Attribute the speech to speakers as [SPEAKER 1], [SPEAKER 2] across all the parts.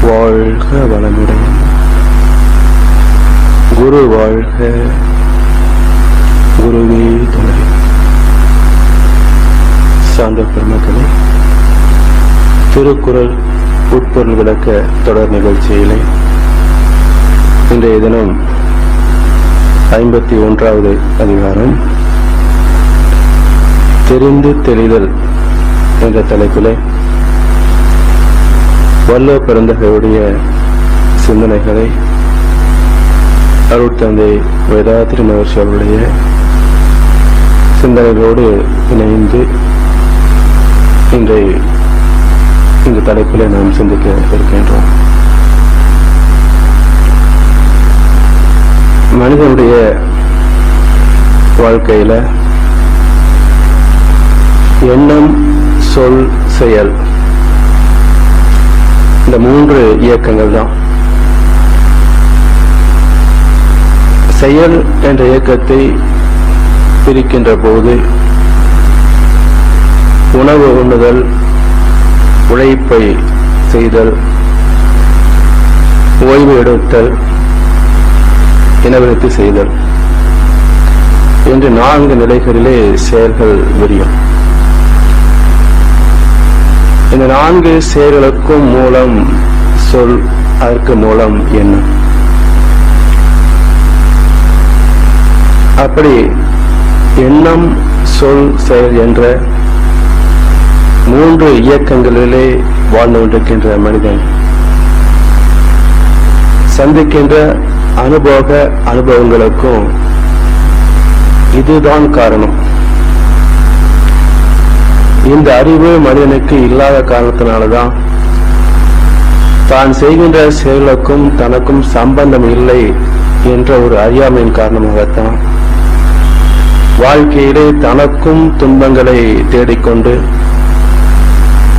[SPEAKER 1] வாழ்க வளமுடன். குரு வாழ்க, குருவே துணை. சார்ந்த பெருமக்களே, திருக்குறள் உட்பொருள் விளக்க தொடர் நிகழ்ச்சியிலே இன்றைய தினம் 51வது அதிகாரம் தெரிந்து தெளிதல் என்ற தலைப்பிலே வல்லோ பிறந்தகையுடைய சிந்தனைகளை அருட்தந்தை வேதாத்ரி மகர்ஷி அவருடைய சிந்தனைகளோடு இணைந்து இன்றைய இந்த தலைப்பிலே நாம் சிந்திக்க இருக்கின்றோம். மனிதனுடைய வாழ்க்கையில எண்ணம், சொல், செயல், இந்த 3 இயக்கங்கள் தான். செயல் என்ற இயக்கத்தை பிரிக்கின்ற போது உணவு உண்ணுதல், உழைப்பை செய்தல், ஓய்வு எடுத்தல், இனவிருத்தி செய்தல் என்று 4 நிலைகளிலே செயல்கள் விரியும். இந்த 4 செயல்களுக்கும் மூலம் சொல், அதற்கு மூலம் எண்ணம். அப்படி எண்ணம், சொல், செயல் என்ற 3 இயக்கங்களிலே வாழ்ந்து கொண்டிருக்கின்ற மனிதன் சந்திக்கின்ற அனுபவங்களுக்கும் இதுதான் காரணம். இந்த அறிவு மனிதனுக்கு இல்லாத காரணத்தினால்தான் தான் செய்கின்ற செயலுக்கும் தனக்கும் சம்பந்தம் இல்லை என்ற ஒரு அறியாமையின் காரணமாகத்தான் வாழ்க்கையிலே தனக்கும் துன்பங்களை தேடிக்கொண்டு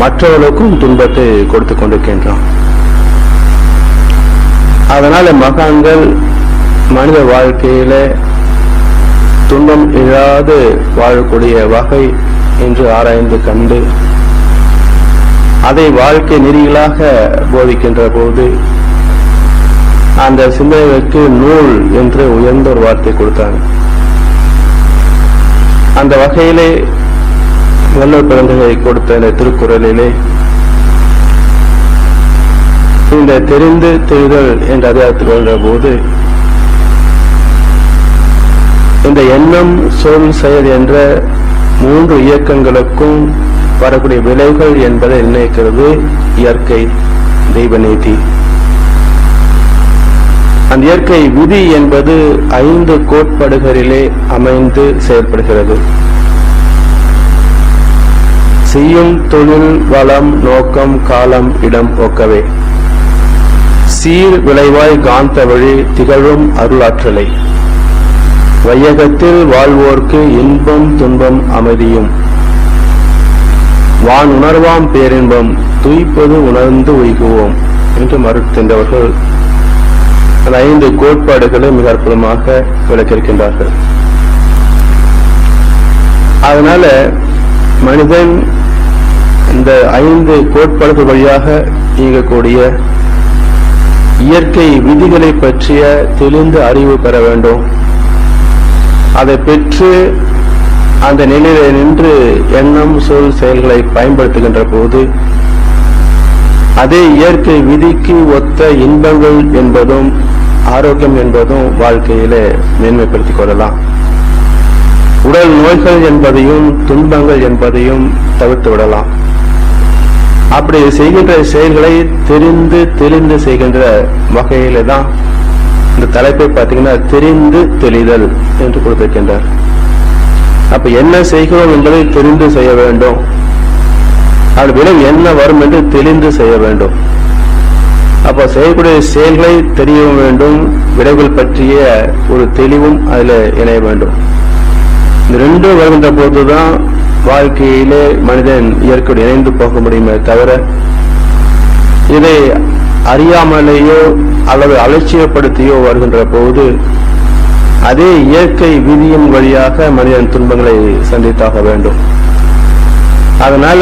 [SPEAKER 1] மற்றவர்களுக்கும் துன்பத்தை கொடுத்துக் கொண்டிருக்கின்றான். அதனால மகான்கள் மனித வாழ்க்கையில துன்பம் இல்லாது வாழக்கூடிய வகை என்று ஆராய்ந்து கண்டு அதை வாழ்க்கை நெறிகளாக போதிக்கின்ற போது அந்த சிந்தனைகளுக்கு நூல் என்று உயர்ந்த ஒரு வார்த்தை கொடுத்தாங்க. அந்த வகையிலே வல்லோ பிறந்தகை கொடுத்த இந்த திருக்குறளிலே இந்த தெரிந்து தெளிதல் என்ற அதிகாரத்தில் வருகிற போது இந்த எண்ணம், சொல், செயல் என்ற 3 இயக்கங்களுக்கும் வரக்கூடிய விளைவுகள் என்பதை நிர்ணயிக்கிறது இயற்கை, தெய்வ நீதி. அந்த இயற்கை விதி என்பது 5 கோட்பாடுகளிலே அமைந்து செயல்படுகிறது. செய்யும் தொழில், வளம், நோக்கம், காலம், இடம் ஒக்கவே சீர் விளைவாய் காந்த வழி திகழும் அருளாற்றலை வையகத்தில் வாழ்வோர்க்கு இன்பம், துன்பம், அமைதியும் வான் உணர்வாம் பேரின்பம் துய்ப்பது உணர்ந்து உய்குவோம் என்று மறுக்கின்றவர்கள் 5 கோட்பாடுகளை மிக அற்புதமாக விளக்கியிருக்கின்றார்கள். அதனால மனிதன் இந்த 5 கோட்பாடுகள் வழியாக இயங்கக்கூடிய இயற்கை விதிகளை பற்றிய தெளிந்த அறிவு பெற வேண்டும். அதை பெற்று அந்த நிலையில நின்று எண்ணம், சொல், செயல்களை பயன்படுத்துகின்ற போது அதே இயற்கை விதிக்கு ஒத்த இன்பங்கள் என்பதும் ஆரோக்கியம் என்பதும் வாழ்க்கையில மேன்மைப்படுத்திக் கொள்ளலாம். உடல் நோய்கள் என்பதையும் துன்பங்கள் என்பதையும் தவிர்த்து விடலாம். அப்படி செய்கின்ற செயல்களை தெரிந்து தெளிந்து செய்கின்ற வகையில தான் இந்த தலைப்பை பார்த்தீங்கன்னா தெரிந்து தெளிதல் என்று கொடுத்திருக்கின்றார். அப்ப என்ன செய்கிறோம் என்பதை தெரிந்து செய்ய வேண்டும். அது விளைவு என்ன வரும் என்று தெளிந்து செய்ய வேண்டும். அப்ப செய்யக்கூடிய செயல்களை தெரிய வேண்டும், விளைவுகள் பற்றிய ஒரு தெளிவும் அதில் இணைய வேண்டும். இந்த 2 வருகின்ற போதுதான் வாழ்க்கையிலே மனிதன் இயற்கையோடு இணைந்து போக முடியுமே தவிர இதை அறியாமலேயோ அல்லது அலட்சியப்படுத்தியோ வருகின்ற போது அதே இயற்கை விதியின் வழியாக மனிதன் துன்பங்களை சந்தித்தாக வேண்டும். அதனால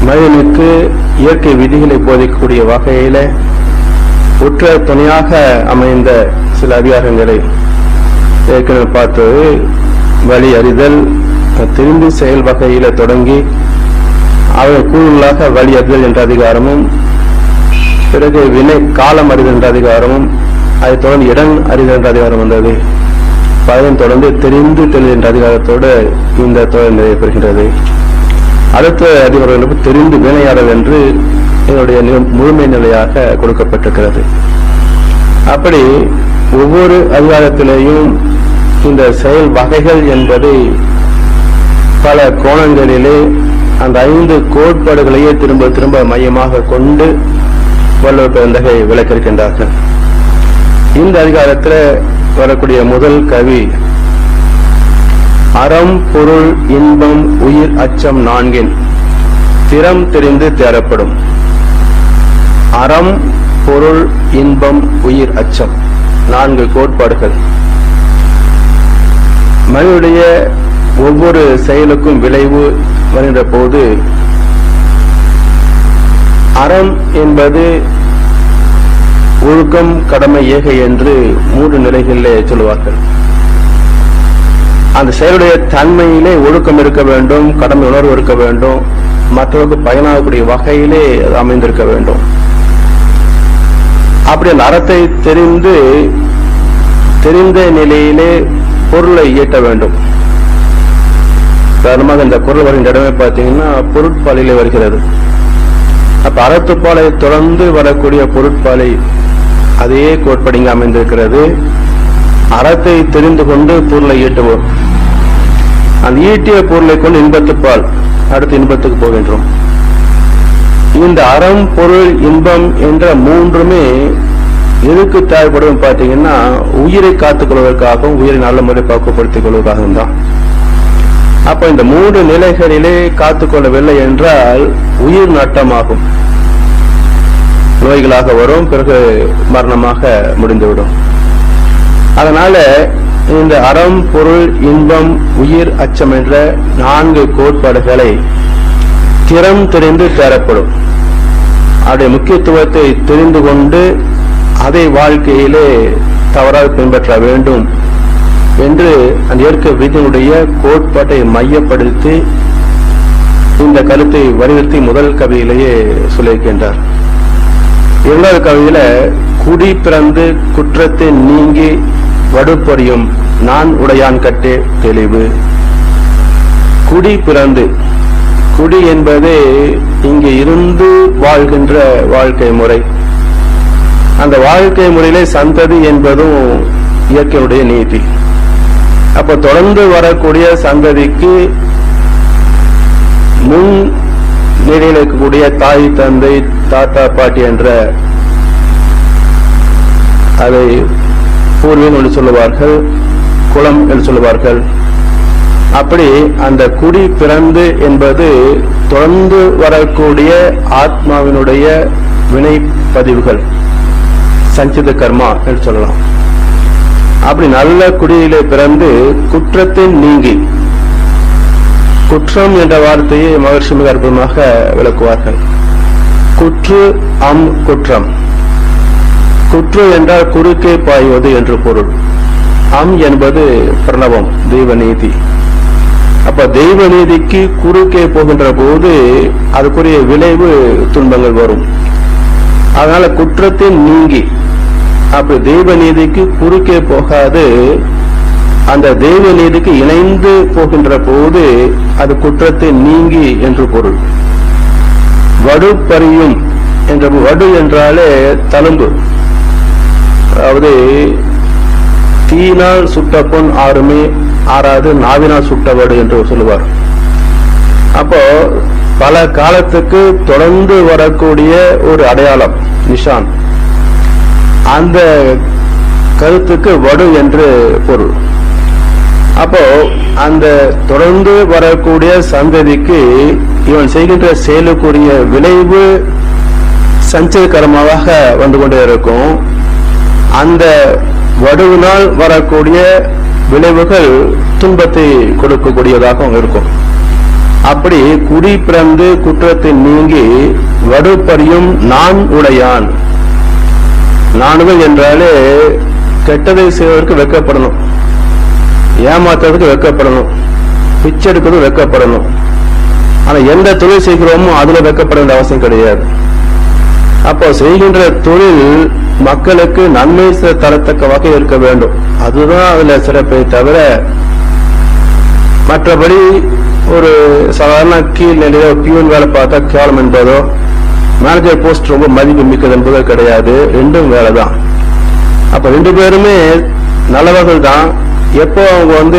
[SPEAKER 1] மனிதனுக்கு இயற்கை விதிகளை போதிக்கக்கூடிய வகையில உற்ற துணையாக அமைந்த சில அதிகாரங்களை ஏற்கனவே பார்த்தது. வழி அறிதல், திரும்பி செயல் வகையில தொடங்கி அவர் கூடுதலாக வழி அறிதல் என்ற அதிகாரமும், பிறகு வினை காலம் அறிதல் என்ற அதிகாரமும், அதை தொடர்ந்து இடம் அறிதல் என்ற அதிகாரம் வந்தது. அதன் தொடர்ந்து தெரிந்து தெளிவு என்ற அதிகாரத்தோடு இந்த தொடர் நிறைவு பெறுகின்றது. அடுத்த அதிகாரம் தெரிந்து வினையாடல் என்று இதனுடைய முழுமை நிலையாக கொடுக்கப்பட்டிருக்கிறது. அப்படி ஒவ்வொரு அதிகாரத்திலேயும் இந்த செயல் வகைகள் என்பதை பல கோணங்களிலே அந்த 5 கோட்பாடுகளையே திரும்ப திரும்ப மையமாக கொண்டு வள்ளுவர் பெருந்தகை விளக்கியிருக்கின்றார்கள். இந்த அதிகாரத்தில் வரக்கூடிய முதல் கவி, அறம் பொருள் இன்பம் உயிர் அச்சம் 4 திறம் தெரிந்து தேரப்படும். அறம் பொருள் இன்பம் உயிர் அச்சம் 4 கோட்பாடுகள். மனிதனுடைய ஒவ்வொரு செயலுக்கும் விளைவு வருகின்ற போது அறம் என்பது ஒழுக்கம் கடமை ஏகை என்று 3 நிலைகளிலே சொல்லுவார்கள். அந்த செயலுடைய தன்மையிலே ஒழுக்கம் இருக்க வேண்டும், கடமை உணர்வு இருக்க வேண்டும், மற்றவருக்கு பயனாகக்கூடிய வகையிலே அது அமைந்திருக்க வேண்டும். அப்படி அந்த அறத்தை தெரிந்த நிலையிலே பொருளை ஈட்ட வேண்டும். காரணமாக இந்த பொருள் வருகின்ற இடமே பார்த்தீங்கன்னா பொருட்பாலிலே வருகிறது. அப்ப அறத்துப்பாலை தொடர்ந்து வரக்கூடிய பொருட்பாலை அதே கோட்பாடு இங்கு அமைந்திருக்கிறது. அறத்தை தெரிந்து கொண்டு பொருளை ஈட்டுவோம். அந்த ஈட்டிய பொருளை கொண்டு இன்பத்துப்பால் அடுத்து இன்பத்துக்கு போகின்றோம். இந்த அறம் பொருள் இன்பம் என்ற 3மே எதுக்கு தேவைப்படும் பார்த்தீங்கன்னா உயிரை காத்துக் கொள்வதற்காகவும் உயிரை நல்ல முறை பக்குவப்படுத்திக் கொள்வதற்காகவும் தான். அப்ப இந்த 3 நிலைகளிலே காத்துக்கொள்ளவில்லை என்றால் உயிர் நட்டமாகும், நோய்களாக வரும், பிறகு மரணமாக முடிந்துவிடும். அதனால இந்த அறம் பொருள் இன்பம் உயிர் அச்சம் என்ற 4 கோட்பாடுகளை திறம் தெரிந்து தேரப்படும். அதனுடைய முக்கியத்துவத்தை தெரிந்து கொண்டு அதை வாழ்க்கையிலே தவறாக பின்பற்ற வேண்டும் என்று அந்த இயற்கை விதியினுடைய கோட்பாட்டை மையப்படுத்தி இந்த கருத்தை வலியுறுத்தி முதல் கவியிலேயே சொல்லியிருக்கின்றார். 2வது கவியில குடி பிறந்து குற்றத்தை நீங்கி வடுப்பறியும் நான் உடையான் கட்டே தெளிவு. குடி பிறந்து, குடி என்பதே இங்கே இருந்து வாழ்கின்ற வாழ்க்கை முறை. அந்த வாழ்க்கை முறையிலே சந்ததி என்பதும் இயற்கையுடைய நீதி. அப்ப தொடர்ந்து வரக்கூடிய சந்ததிக்கு முன் நிலையில் இருக்கக்கூடிய தாய் தந்தை தாத்தா பாட்டி என்ற அதை பூர்வீகம் என்று சொல்லுவார்கள், குலம் என்று சொல்லுவார்கள். அப்படி அந்த குடி பிறந்து என்பது தொடர்ந்து வரக்கூடிய ஆத்மாவினுடைய வினை பதிவுகள், சஞ்சித கர்மா என்று சொல்லலாம். அப்படி நல்ல குடியிலே பிறந்து குற்றத்தின் நீங்கி, குற்றம் என்ற வார்த்தையை மகர்ஷி மிக அற்புதமாக விளக்குவார்கள். குற்று அம் குற்றம். குற்று என்றால் குறுக்கே பாய்வது என்று பொருள். அம் என்பது பிரணவம், தெய்வ நீதி. அப்ப தெய்வ நீதிக்கு குறுக்கே போகின்ற போது அதுக்குரிய விளைவு துன்பங்கள் வரும். அதனால குற்றத்தின் நீங்கி, அப்படி தெய்வ நீதிக்கு குறுக்கே போகாது அந்த தெய்வ நீதிக்கு இணைந்து போகின்ற போது அது குற்றத்தை நீங்கி என்று பொருள். வடுப்பறியும் என்ற, வடு என்றாலே தழும்பு, அதாவது தீயினால் சுட்ட பொன் ஆறுமே ஆறாது நாவினால் சுட்டவடு என்று சொல்லுவார். அப்போ பல காலத்துக்கு தொடர்ந்து வரக்கூடிய ஒரு அடையாளம், நிஷான். அந்த கருத்துக்கு வடு என்று பொருள். அப்போ அந்த தொடர்ந்து வரக்கூடிய சந்ததிக்கு இவன் செய்கின்ற செயலுக்குரிய விளைவு சஞ்சயகரமாக வந்து கொண்டே இருக்கும். அந்த வடுவினால் வரக்கூடிய விளைவுகள் துன்பத்தை கொடுக்கக்கூடியதாக இருக்கும். அப்படி குடி பிறந்து குற்றத்தை நீங்கி வடுப்பறியும் நான் உடையான். நானுகள் என்றாலே கெட்டதை செய்வதற்கு வெட்கப்படணும், ஏமாத்துறதுக்கு வெட்கப்படணும், பிச்சை எடுக்கிறது வெட்கப்படணும். ஆனா எந்த தொழில் செய்கிறோமோ அதுல வெட்கப்பட வேண்டிய அவசியம் கிடையாது. அப்போ செய்கின்ற தொழில் மக்களுக்கு நன்மை தரத்தக்க வகை இருக்க வேண்டும், அதுதான் அதுல சிறப்பை தவிர மற்றபடி ஒரு சாதாரண கீழ் நிலையில பியூன் வேலை பார்த்தா கேவலம் என்பதோ மேனேஜர் போஸ்ட் ரொம்ப மதிப்பு மிக்கது என்பதோ கிடையாது. ரெண்டும் வேலை தான். அப்ப ரெண்டு பேருமே நல்லவர்கள் தான். எப்போ அவங்க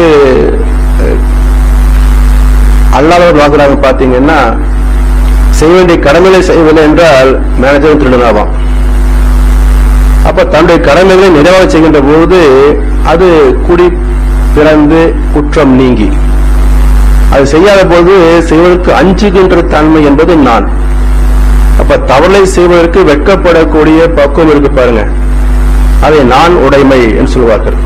[SPEAKER 1] அல்லாதவர் வாக்குறாங்க பாத்தீங்கன்னா, செய்ய வேண்டிய கடமைகளை செய்யவில்லை என்றால் மேனேஜரும் திருடனாவான். அப்ப தன்னுடைய கடமைகளை நிறைவாக செய்கின்ற போது அது குடி பிறந்து குற்றம் நீங்கி, அது செய்யாத போது செய்வதற்கு அஞ்சுகின்ற தன்மை என்பது நான். அப்ப தவறை செய்வதற்கு வெட்கப்படக்கூடிய பக்குவம் இருக்கு பாருங்க, அதை நான் உடைமை என்று சொல்வார்கள்.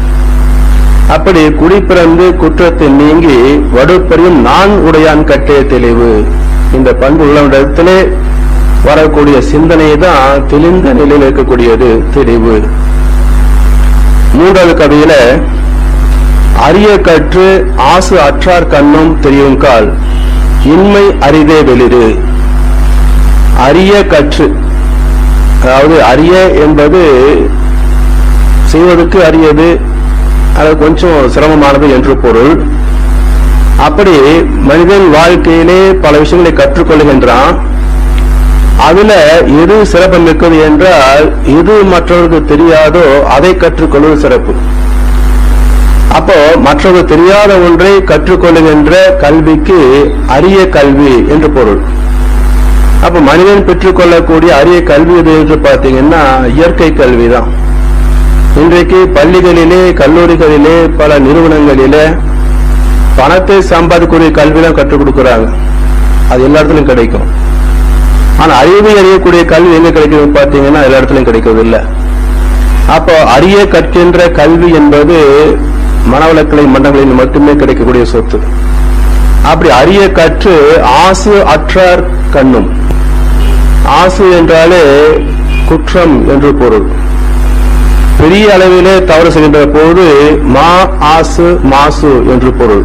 [SPEAKER 1] அப்படி குடி பிறந்து குற்றத்தை நீங்கி வடுப்பறியும் நான் உடையான் கட்டிய தெளிவு. இந்த பண்பு உள்ளவரிடத்திலே வரக்கூடிய சிந்தனை தான் தெளிந்த நிலையில் இருக்கக்கூடியது தெளிவு. மூன்றாவது கதையில அரிய கற்று ஆசு அற்றார் கண்ணும் தெரியும் கால் இன்மை அரிதே வெளிரு. அரிய கற்று, அதாவது அரிய என்பது செய்வதற்கு அரியது, அது கொஞ்சம் சிரமமானது என்று பொருள். அப்படி மனிதன் வாழ்க்கையிலே பல விஷயங்களை கற்றுக்கொள்கின்றான். அதுல எது சிறப்பு மிக்கது என்றால், எது மற்றவருக்கு தெரியாதோ அதை கற்றுக்கொள்வது சிறப்பு. அப்போ மற்றவர்கள் தெரியாத ஒன்றை கற்றுக்கொள்ளுகின்ற கல்விக்கு அரிய கல்வி என்று பொருள். அப்ப மனிதன் பெற்றுக்கொள்ளக்கூடிய அரிய கல்வி எது என்று பார்த்தீங்கன்னா இயற்கை கல்விதான். இன்றைக்கு பள்ளிகளிலே கல்லூரிகளிலே பல நிறுவனங்களிலே பணத்தை சம்பாதிக்கக்கூடிய கல்வியெல்லாம் கற்றுக் கொடுக்கிறாங்க, அது எல்லா இடத்துலையும் கிடைக்கும். ஆனா அறிவை அறியக்கூடிய கல்வி எங்க கிடைக்கிறது பார்த்தீங்கன்னா எல்லா இடத்துலையும் கிடைக்கிறது இல்லை. அப்போ அரிய கற்கின்ற கல்வி என்பது மனவளக்கலை மண்டங்களில் மட்டுமே கிடைக்கக்கூடிய சொத்து. அப்படி அரிய கற்று ஆசு அற்றார் கண்ணும். ஆசு என்றாலே குற்றம் என்று பொருள். பெரிய அளவிலே தவறு செய்கின்ற போது மா ஆசு மாசு என்று பொருள்.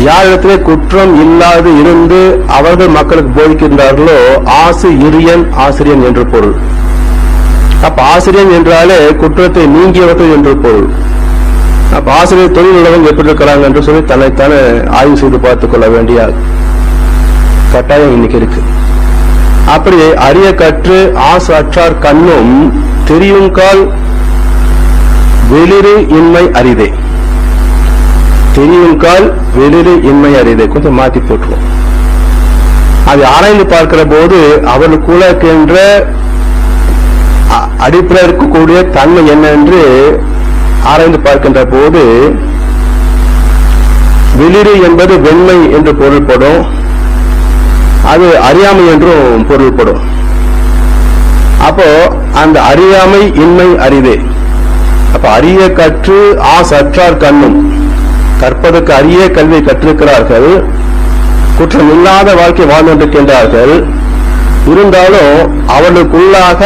[SPEAKER 1] யாரிடத்திலே குற்றம் இல்லாது இருந்து அவர்கள் மக்களுக்கு போதிக்கின்றார்களோ ஆசு இரியன் ஆசிரியன் என்று பொருள். அப்ப ஆசிரியன் என்றாலே குற்றத்தை நீங்கியவர்கள் என்று பொருள். அப்ப ஆசிரியர் தொழில் உள்ளவங்க எப்படி இருக்கிறாங்க என்று சொல்லி தன்னைத்தானே ஆய்வு செய்து பார்த்துக் கொள்ள வேண்டிய கட்டாயம் இன்னைக்கு இருக்கு. அப்படி அரிய கற்று ஆசு அற்றார் கண்ணும் தெரியும் கால் வெளிரு இன்மை அரிதே. தெரியும் கால் வெளிரு இன்மை அரிதே கொஞ்சம் மாற்றி போட்டுருவோம். அதை ஆராய்ந்து பார்க்கிற போது அவர்களுக்குள்ள இருக்கின்ற அடிப்படை இருக்கக்கூடிய தன்மை என்ன என்று ஆராய்ந்து பார்க்கின்ற போது வெளிரு என்பது வெண்மை என்று பொருள்படும், அது அறியாமை என்றும் பொருள்படும். அப்போ அந்த அறியாமை இன்மை அரிதே. அப்ப அரிய கற்று ஆசற்றார் கண்ணும், கற்பதற்கு அரிய கல்வி கற்றிருக்கிறார்கள், குற்றம் இல்லாத வாழ்க்கை வாழ்ந்து கொண்டிருக்கின்றார்கள். இருந்தாலும் அவர்களுக்குள்ளாக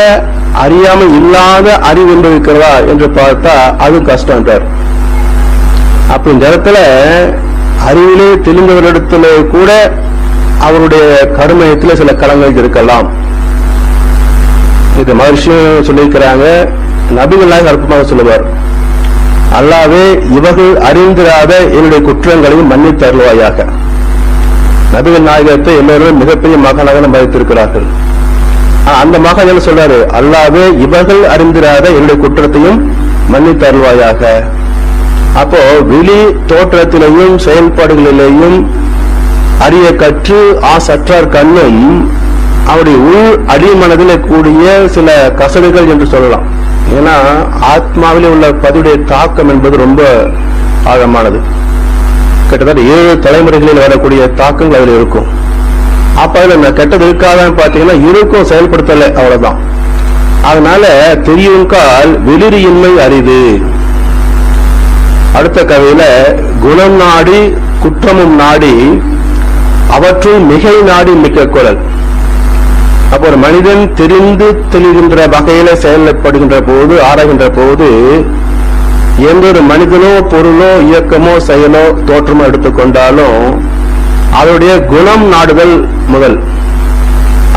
[SPEAKER 1] அறியாமை இல்லாத அறிவு என்று இருக்கிறதா என்று பார்த்தா அது கஷ்டம். அப்ப இந்த இடத்துல அறிவிலே தெளிந்தவரிடத்திலே கூட அவருடைய கருமையத்தில் சில களங்கள் இருக்கலாம். இது மகிழ்ச்சியும் சொல்லியிருக்கிறாங்க. நபிகளாக அற்புதமாக சொல்லுவார், அல்லாவே இவர்கள் அறிந்திராத என்னுடைய குற்றங்களையும் மன்னித்து அருள்வாயாக. நபிகள் நாயகத்தை எல்லோரும் மிகப்பெரிய மகனாக மதித்திருக்கிறார்கள். அந்த மகன் என்ன சொல்றாரு, அல்லாவே இவர்கள் அறிந்திராத என்னுடைய குற்றத்தையும் மன்னித்து அருள்வாயாக. அப்போ வெளி தோற்றத்திலேயும் செயல்பாடுகளிலேயும் அறிய கற்று ஆசற்றார் கண்ணும் அவருடைய உள் அடிமனதில் கூடிய சில கசடுகள் என்று சொல்லலாம். ஏன்னா ஆத்மாவிலே உள்ள பதிவுடைய தாக்கம் என்பது ரொம்ப ஆழமானது. கிட்டத்தட்ட 7 தலைமுறைகளில் வரக்கூடிய தாக்கங்கள் அதில் இருக்கும். அப்ப அதுல கெட்டது இருக்காதான்னு பாத்தீங்கன்னா இருக்கும், செயல்படுத்தல, அவ்வளவுதான். அதனால தெரியும் கால் வெளிரியின்மை அரிது. அடுத்த கதையில குணம் நாடி குற்றமும் நாடி அவற்றுள் மிகை நாடி மிக்க குரல். அப்போ ஒரு மனிதன் தெரிந்து தெளிகின்ற வகையில செயல்படுகின்ற போது, ஆராய்கின்ற போது, எந்த ஒரு மனிதனோ பொருளோ இயக்கமோ செயலோ தோற்றமோ எடுத்துக்கொண்டாலும் அவருடைய குணம் நாடுதல் முதல்.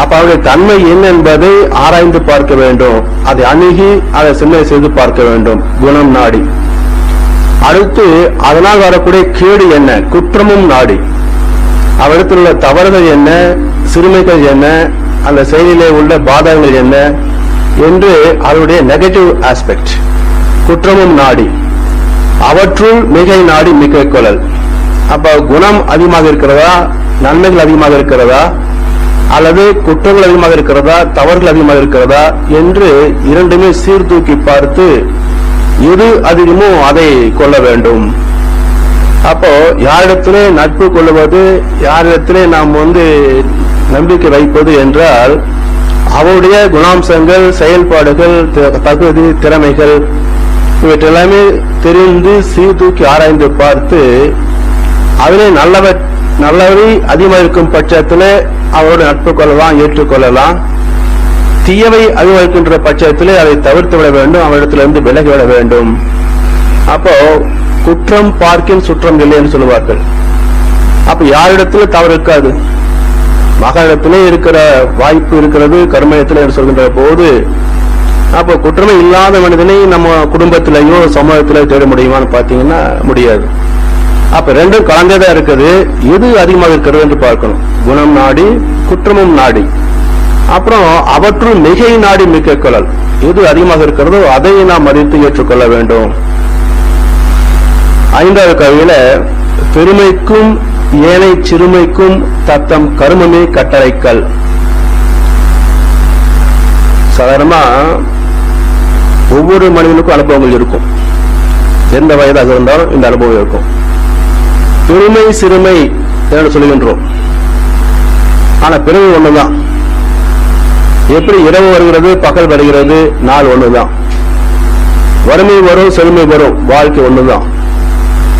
[SPEAKER 1] அப்ப அவருடைய தன்மை என்ன என்பதை ஆராய்ந்து பார்க்க வேண்டும், அதை அணுகி அதை சிந்தனை செய்து பார்க்க வேண்டும், குணம் நாடி. அடுத்து அதனால் வரக்கூடிய கேடு என்ன, குற்றமும் நாடி. அவரிடத்தில் உள்ள தவறுகள் என்ன, சிறுமைகள் என்ன, அந்த செயலிலே உள்ள பாதகங்கள் என்ன என்று அவருடைய நெகட்டிவ் ஆஸ்பெக்ட் குற்றமும் நாடி. அவற்றுள் மிகை நாடி மிக கொள்ளல். அப்ப குணம் அதிகமாக இருக்கிறதா, நன்மைகள் அதிகமாக இருக்கிறதா, அல்லது குற்றங்கள் அதிகமாக இருக்கிறதா, தவறுகள் அதிகமாக இருக்கிறதா என்று இரண்டுமே சீர்தூக்கி பார்த்து எது அதிகமோ அதை கொள்ள வேண்டும். அப்போ யாரிடத்திலே நட்பு கொள்வது, யாரிடத்திலே நாம் நம்பிக்கை வைப்பது என்றால் அவருடைய குணாம்சங்கள், செயல்பாடுகள், தகுதி, திறமைகள் இவற்றெல்லாமே தெரிந்து சீர்தூக்கி ஆராய்ந்து பார்த்து அதிலே நல்லவரை அதிகமாக இருக்கும் பட்சத்தில் அவரோட நட்பு கொள்ளலாம், ஏற்றுக்கொள்ளலாம். தீயவை அதிகமாக இருக்கின்ற பட்சத்திலே அதை தவிர்த்து விட வேண்டும், அவரிடத்திலிருந்து விலகிவிட வேண்டும். அப்போ குற்றம் பார்க்கின் சுற்றம் இல்லை என்று சொல்லுவார்கள். அப்ப யாரிடத்துல தவறு இருக்காது, மகளிடத்திலே இருக்கிற வாய்ப்பு இருக்கிறது கர்மயத்தில் என்று சொல்கின்ற போது, அப்போ குற்றமே இல்லாத மனிதனை நம்ம குடும்பத்திலேயோ சமூகத்திலேயோ தேட முடியுமான்னு பாத்தீங்கன்னா முடியாது. அப்ப ரெண்டும் கலந்ததா இருக்குது. எது அதிகமாக இருக்கிறது என்று பார்க்கணும், குணம் நாடி குற்றமும் நாடி. அப்புறம் அவற்றுள் மிகை நாடி மிக்க கொள்ளல். எது அதிகமாக இருக்கிறதோ அதை நாம் மதித்து ஏற்றுக்கொள்ள வேண்டும். ஐந்தாவது கவியில பெருமைக்கும் ஏனை சிறுமைக்கும் தத்தம் கருமமே கட்டளைக்கல். சாதாரணமா ஒவ்வொரு மனிதனுக்கும் அனுபவங்கள் இருக்கும், எந்த வயதாக இருந்தாலும் இந்த அனுபவம் இருக்கும். பெருமை சிறுமை என்று சொல்லுகின்றோம், ஆனா பெருமை ஒண்ணுதான். எப்படி இரவு வருகிறது, பகல் வருகிறது, நாள் ஒண்ணுதான். வறுமை வரும், செழுமை வரும், வாழ்க்கை ஒண்ணுதான்.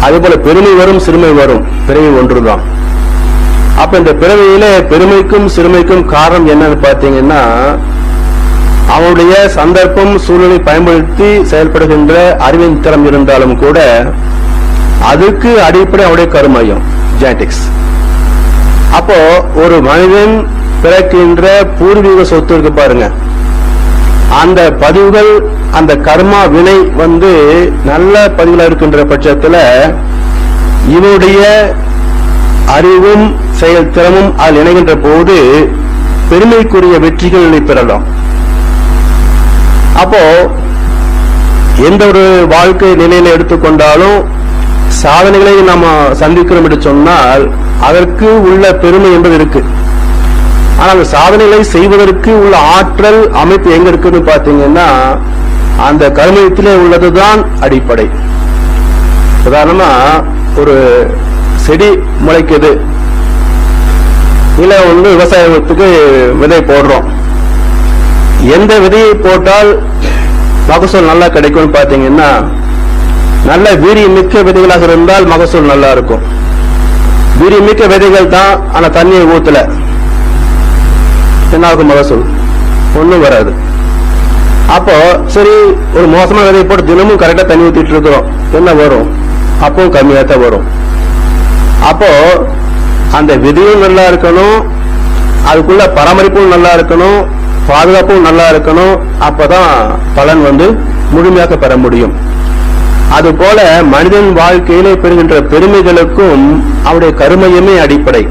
[SPEAKER 1] அதே போல பெருமை வரும், சிறுமை வரும், பிறவி ஒன்றுதான். அப்ப இந்த பிறவியில பெருமைக்கும் சிறுமைக்கும் காரணம் என்னன்னு பாத்தீங்கன்னா அவனுடைய சந்தர்ப்பம், சூழ்நிலை பயன்படுத்தி செயல்படுகின்ற அறிவின் திறம் இருந்தாலும் கூட அதுக்கு அடிப்படை அவருடைய கருமையம், ஜெனடிக்ஸ். அப்போ ஒரு மனிதன் பிறக்கின்ற பூர்வீக சொத்து இருக்கு பாருங்க, அந்த பதிவுகள், அந்த கர்மா வினை நல்ல பதிவுகளா இருக்கின்ற பட்சத்துல இவனுடைய அறிவும் செயல் திறமும் அதில் இணைகின்ற போது பெருமைக்குரிய வெற்றிகளை பெறலாம். அப்போ எந்த ஒரு வாழ்க்கை நிலையில எடுத்துக்கொண்டாலும் சாதனைகளை நாம சந்திக்கிறோம் என்று சொன்னால் அதற்கு உள்ள பெருமை என்பது இருக்கு. ஆனா அந்த சாதனைகளை செய்வதற்கு உள்ள ஆற்றல் அமைப்பு எங்க இருக்குன்னு பாத்தீங்கன்னா அந்த கர்மயத்திலே உள்ளதுதான் அடிப்படை. உதாரணமா ஒரு செடி முளைக்குது, இல்ல விவசாயத்துக்கு விதை போடுறோம். எந்த விதையை போட்டால் மகசூல் நல்லா கிடைக்கும் பாத்தீங்கன்னா நல்ல வீரியமிக்க விதைகளாக இருந்தால் மகசூல் நல்லா இருக்கும். வீரியமிக்க விதைகள் தான், ஆனா தண்ணியை ஊத்தல, என்ன ஆகும், மகசூல் ஒண்ணும் வராது. அப்போ சரி, ஒரு மோசமான விதையை போட்டு தினமும் கரெக்டா தண்ணி ஊத்திட்டு இருக்கிறோம், என்ன வரும், அப்பவும் கம்மியா தான் வரும். அப்போ அந்த விதையும் நல்லா இருக்கணும், அதுக்குள்ள பராமரிப்பும் நல்லா இருக்கணும், பாதுகாப்பும் நல்லா இருக்கணும். அப்பதான் பலன் முழுமையாக பெற முடியும். அதுபோல மனிதன் வாழ்க்கையிலே பெறுகின்ற பெருமைகளுக்கும் அவருடைய கருமையமே அடிப்படை.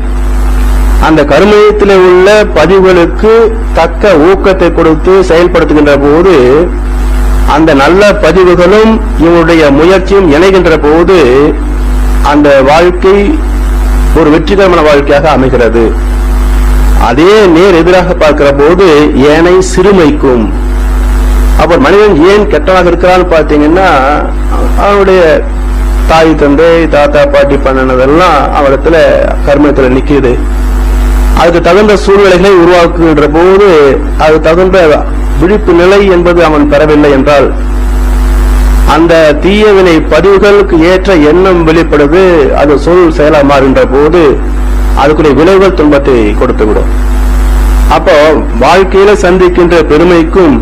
[SPEAKER 1] அந்த கருமையத்தில் உள்ள பதிவுகளுக்கு தக்க ஊக்கத்தை கொடுத்து செயல்படுத்துகின்ற போது அந்த நல்ல பதிவுகளும் இவனுடைய முயற்சியும் இணைகின்ற போது அந்த வாழ்க்கை ஒரு வெற்றிகரமான வாழ்க்கையாக அமைகிறது. அதே நேர் எதிராக பார்க்கிற போது ஏனை சிறுமைக்கும். அப்ப மனிதன் ஏன் கெட்டவனாக இருக்கிறான்னு பாத்தீங்கன்னா அவனுடைய தாய் தந்தை தாத்தா பாட்டி பண்ணினதெல்லாம் அவனிடத்துல கர்மத்துல நிக்குது. அதுக்கு தகுந்த சூழ்நிலைகளை உருவாக்குகின்ற போது அது தகுந்த விழிப்பு நிலை என்பது அவன் பெறவில்லை என்றால் அந்த தீயவினை பதிவுகளுக்கு ஏற்ற எண்ணம் வெளிப்படுது. அது சொல் செயலா மாறுகின்ற போது அதுக்குரிய விளைவுகள் துன்பத்தை கொடுத்துவிடும். அப்போ வாழ்க்கையில சந்திக்கின்ற பெருமைக்கும்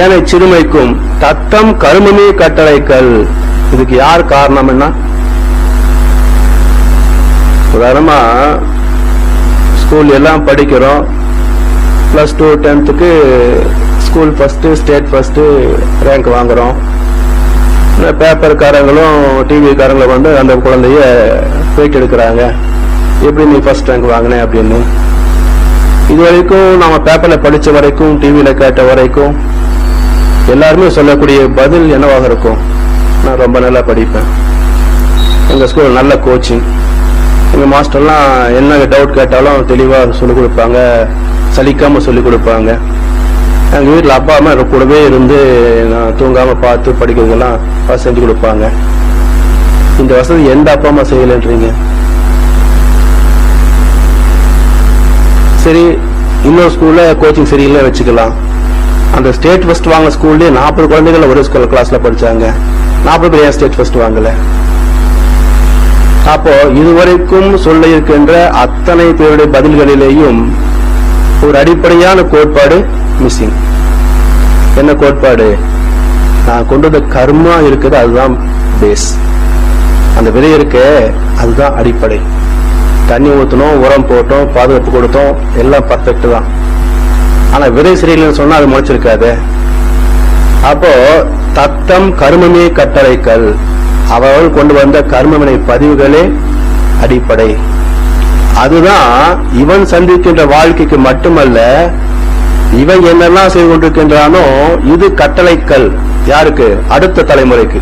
[SPEAKER 1] ஏனை சிறுமைக்கும் தத்தம் கருமமே கட்டளைக்கல். இதுக்கு யார் காரணம்னா, உதாரணமா ஸ்கூல் எல்லாம் படிக்கிறோம், +2 10th school first, state first rank வாங்குறோம். பேப்பர்காரங்களும் டிவிக்காரங்களும் வந்து அந்த குழந்தைய போயிட்டு எடுக்கிறாங்க, எப்படி நீ ஃபர்ஸ்ட் ரேங்க் வாங்கின அப்படின்னு. இது வரைக்கும் நாம பேப்பர்ல படிச்ச வரைக்கும், டிவியில கேட்ட வரைக்கும் எல்லாருமே சொல்லக்கூடிய பதில் என்னவாக இருக்கும்? நான் ரொம்ப நல்லா படிப்பேன், எங்க ஸ்கூல் நல்ல கோச்சிங், எங்க மாஸ்டர்லாம் என்ன டவுட் கேட்டாலும் தெளிவா சொல்லிக் கொடுப்பாங்க, சலிக்காம சொல்லிக் கொடுப்பாங்க. எங்க வீட்டில் அப்பா அம்மா கூடவே இருந்து நான் தூங்காம பார்த்து படிக்கிறதெல்லாம் செஞ்சு கொடுப்பாங்க. இந்த வசதி எந்த அப்பா அம்மா செய்யலன்றீங்க? சரி, இன்னொரு ஸ்கூல்ல கோச்சிங் சரியில்லை வச்சுக்கலாம். அந்த ஸ்டேட் ஃபர்ஸ்ட் வாங்க ஸ்கூல்ல 40 குழந்தைகள் ஒரே ஸ்கூல் கிளாஸ்ல படிச்சாங்க, 40 பேர் ஏன் ஸ்டேட் ஃபர்ஸ்ட் வாங்கல? அப்போ இதுவரைக்கும் சொல்ல இருக்கின்ற அத்தனை பேருடைய பதில்களிலேயும் ஒரு அடிப்படையான கோட்பாடு மிஸ்ஸிங். என்ன கோட்பாடு? நான் கொண்டு வந்த கர்மா இருக்குது, அதுதான் பேஸ். அந்த விதை இருக்க, அதுதான் அடிப்படை. தண்ணி ஊற்றணும், உரம் போட்டோம், பாதுகாப்பு கொடுத்தோம், எல்லாம் பர்ஃபெக்ட் தான். ஆனா விதை சரியில்லைன்னு சொன்னா அது முளைச்சிருக்காது. அப்போ தத்தம் கர்மமே கட்டளைக்கல். அவர்கள் கொண்டு வந்த கர்மவினை பதிவுகளே அடிப்படை. அதுதான் இவன் சந்திக்கின்ற வாழ்க்கைக்கு மட்டுமல்ல, இவன் என்னெல்லாம் செய்து கொண்டிருக்கின்றானோ இது கட்டளைக்கல். யாருக்கு? அடுத்த தலைமுறைக்கு.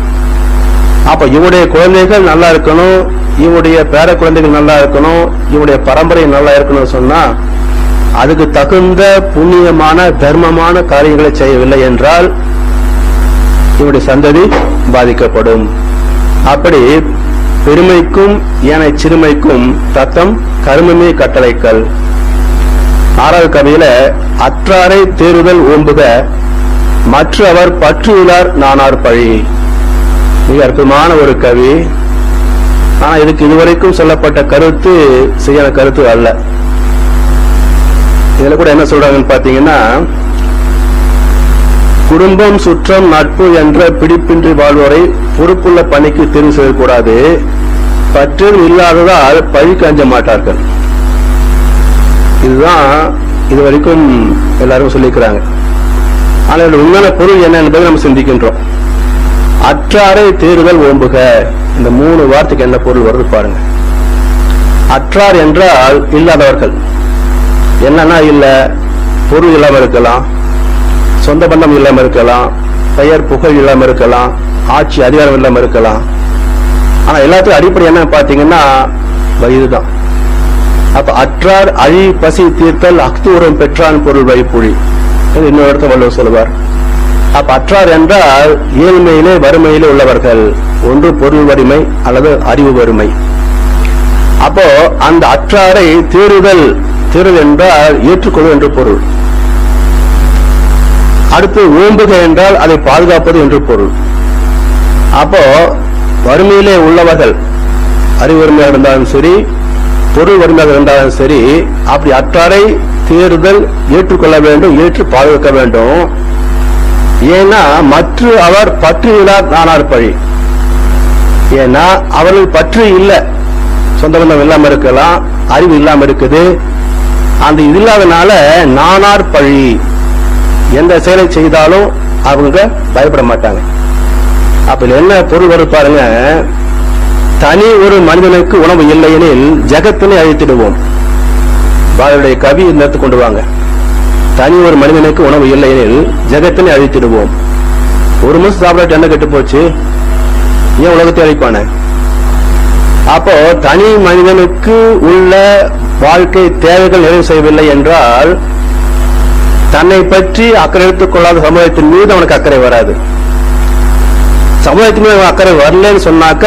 [SPEAKER 1] அப்ப இவனுடைய குழந்தைகள் நல்லா இருக்கணும், இவனுடைய பேர குழந்தைகள் நல்லா இருக்கணும், இவனுடைய பரம்பரை நல்லா இருக்கணும் சொன்னா அதுக்கு தகுந்த புண்ணியமான தர்மமான காரியங்களை செய்யவில்லை என்றால் இவனுடைய சந்ததி பாதிக்கப்படும். அப்படி பெருமைக்கும் ஏனை சிறுமைக்கும் தத்தம் கர்மமே கட்டளைக்கல். 6வது கவியில அற்றாரை தேறுதல் ஓம்புக, மற்றவர் பற்றுயிலார் நானார் பழி. மிக அற்புதமான ஒரு கவி. ஆனா இதுக்கு இதுவரைக்கும் சொல்லப்பட்ட கருத்து சரியான கருத்து அல்ல. இதுல கூட என்ன சொல்றாங்கன்னு பாத்தீங்கன்னா, குடும்பம் சுற்றம் நட்பு என்ற பிடிப்பின்றி வாழ்வோரை பொறுப்புள்ள பணிக்கு தேர்வு செய்யக்கூடாது, பற்று இல்லாததால் பழிக்கு அஞ்ச மாட்டார்கள். இதுதான் இதுவரைக்கும் எல்லாரும் சொல்லிக்கிறாங்க. ஆனால் உண்மையான பொருள் என்ன என்பதை நம்ம சிந்திக்கின்றோம். அற்றாரை தேறுதல் ஓம்புக, இந்த 3 வார்த்தைக்கு என்ன பொருள் வருது பாருங்க. அற்றார் என்றால் இல்லாதவர்கள். என்னன்னா, இல்ல பொருள் இல்லாம இருக்கலாம், சொந்த பந்தம் இல்லாம இருக்கலாம், பெயர் புகழ் இல்லாம இருக்கலாம், ஆட்சி அதிகாரம் இல்லாம இருக்கலாம். ஆனா எல்லாத்துக்கும் அடிப்படை என்ன பாத்தீங்கன்னா வயதுதான். அப்ப அற்றார் அழி பசி தீர்த்தல் அக்தூரம் பெற்றான் பொருள் வைப்புழி. இன்னொரு இடத்துல வள்ளுவர் சொல்லுவார். அப்ப அற்றார் என்றால் ஏழ்மையிலே வறுமையிலே உள்ளவர்கள், ஒன்று பொருள் வறுமை அல்லது அறிவு வறுமை. அப்போ அந்த அற்றாரை தேறுதல் என்றால் ஏற்றுக்கொள்வது என்று பொருள். அடுத்து ஓம்புக என்றால் அதை பாதுகாப்பது என்று பொருள். அப்போ வறுமையிலே உள்ளவர்கள், அறிவு வறுமையாக இருந்தாலும் சரி, பொருள் வறுமையாக இருந்தாலும் சரி, அப்படி அற்றாரை தேறுதல் ஏற்றுக்கொள்ள வேண்டும், ஏற்று பாதுகாக்க வேண்டும். ஏன்னா மற்ற அவர் பற்று இல்லார் நானார் பழி. ஏன்னா அவர்கள் பற்று இல்லை, சொந்த பந்தம் இல்லாம இருக்கலாம், அறிவு இல்லாம இருக்குது. அந்த இது இல்லாதனால நானார் பழி, எந்த செயலை செய்தாலும் அவங்க பயப்பட மாட்டாங்க. அப்ப என்ன பொருள் வரும் பாருங்க. தனி ஒரு மனிதனுக்கு உணவு இல்லையெனில் ஜகத்தினை அழித்திடுவோம். பாரதியுடைய கவி இந்த இடத்துக்கு கொண்டு வாங்க. தனி ஒரு மனிதனுக்கு உணவு இல்லையெனில் ஜகத்தினை அழித்திடுவோம். ஒரு மாசம் சாப்பிட என்ன கெட்டு போச்சு, ஏன் உலகத்தை அழிப்பான? அப்போ தனி மனிதனுக்கு உள்ள வாழ்க்கை தேவைகள் நிறைவு செய்யவில்லை என்றால் தன்னை பற்றி அக்கறை எடுத்துக் கொள்ளாத சமுதாயத்தின் மீது அவனுக்கு அக்கறை வராது. சமுதாயத்தின் மீது அக்கறை வரலன்னு சொன்னாக்க